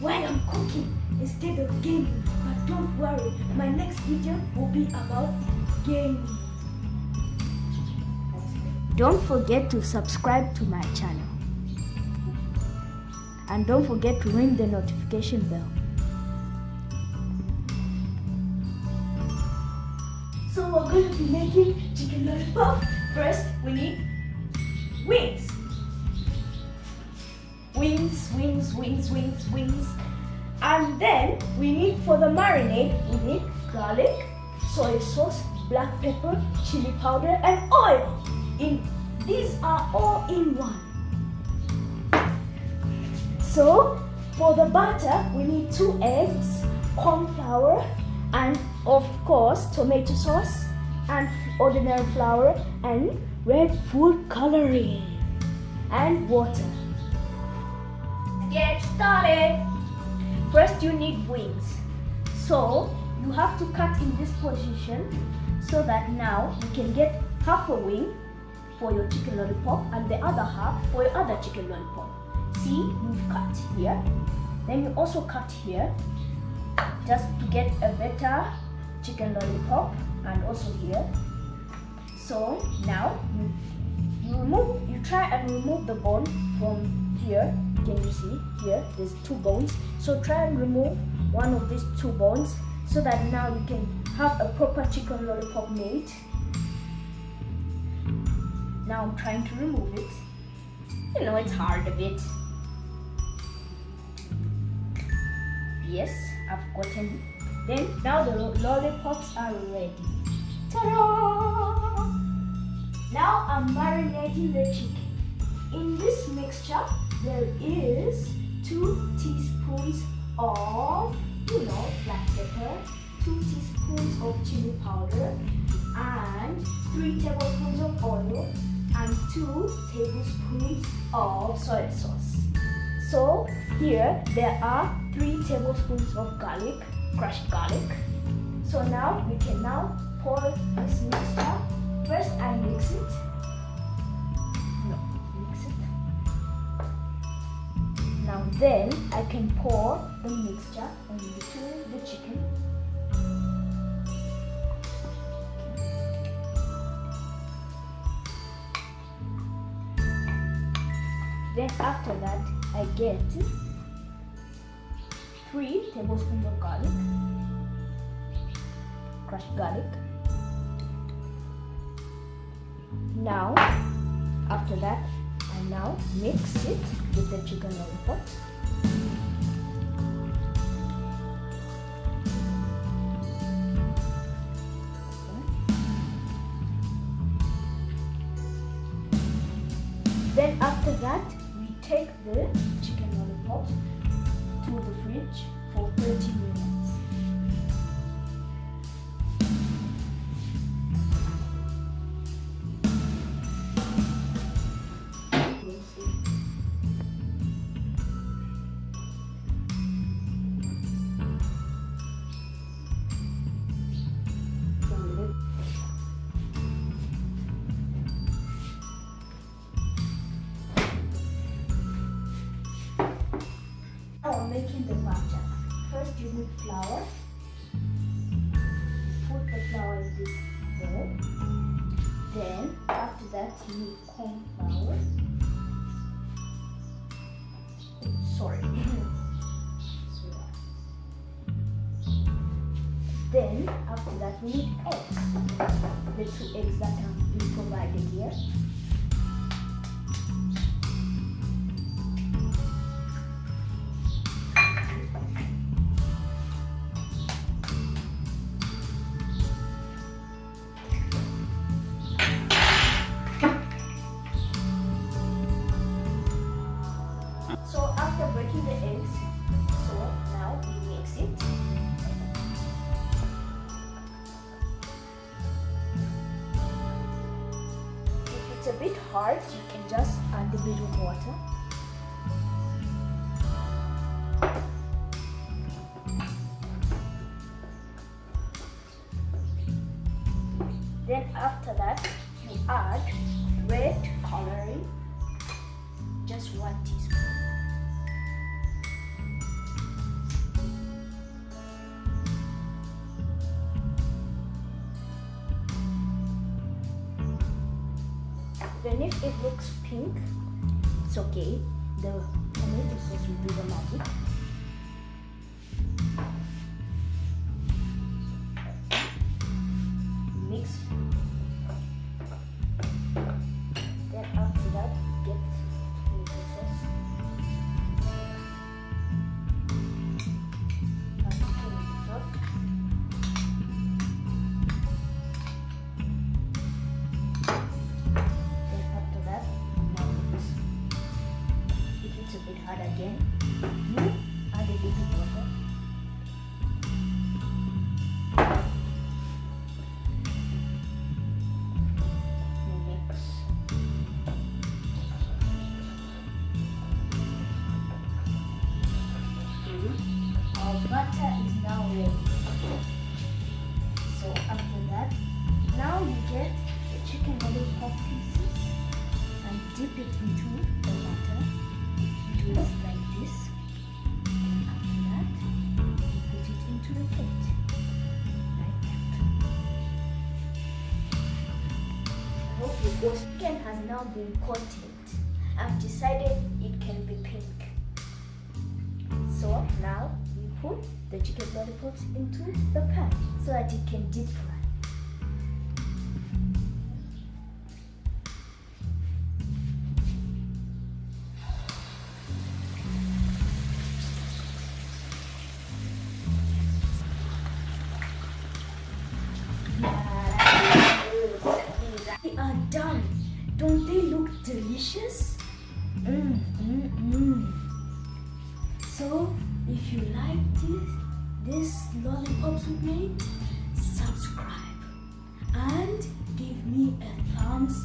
while I'm cooking instead of gaming. But don't worry, my next video will be about gaming. Don't forget to subscribe to my channel. And don't forget to ring the notification bell. So we're going to be making chicken lollipop. First, we need wings. Wings. And then we need, for the marinade, we need garlic, soy sauce, black pepper, chili powder, and oil. These are all in one. So for the butter, we need 2 eggs, corn flour, and of course tomato sauce, and ordinary flour, and red food coloring, and water. Get started. First you need wings. So you have to cut in this position so that now you can get half a wing for your chicken lollipop and the other half for your other chicken lollipop. See, you've cut here. Then you also cut here just to get a better chicken lollipop, and also here. So now you try and remove the bone from here. Can you see here? There's 2 bones. So try and remove one of these 2 bones so that now you can have a proper chicken lollipop made. Now I'm trying to remove it. You know, it's hard a bit. Yes, I've gotten it. Then now the lollipops are ready. Ta-da! Now I'm marinating the chicken. In this mixture, there is 2 teaspoons of, black pepper, 2 teaspoons of chili powder, and 3 tablespoons of oil, and 2 tablespoons of soy sauce. So here there are 3 tablespoons of garlic, crushed garlic. So now we can now pour this mixture. First I mix it. Now then I can pour the mixture into the chicken. Then after that I get 3 tablespoons of garlic, crushed garlic. Now after that I now mix it with the chicken lollipop. Then after that we take the chicken lollipop to the fridge for 30 minutes. Making the batter. First you need flour. Put the flour in this bowl. Then after that you need corn flour. Sorry. Then after that we need eggs. The 2 eggs that have been provided here. So after breaking the eggs, so now we mix it. If it's a bit hard, you can just add a bit of water. Then after that, you add red coloring, just 1 teaspoon. And if it looks pink, it's okay. The tomato sauce will do the magic. Mix. Then after that, get tomato sauce. Again, you add a little water. Mix. Our butter is now ready. So after that, now you get the chicken lollipop pieces and dip it into the butter. Just like this. And after that, put it into the plate. Like that. I hope your chicken has now been coated. I've decided it can be pink. So now we put the chicken lollipops into the pan so that it can deep fry. They are done. Don't they look delicious? So if you like this lollipops we made, subscribe and give me a thumbs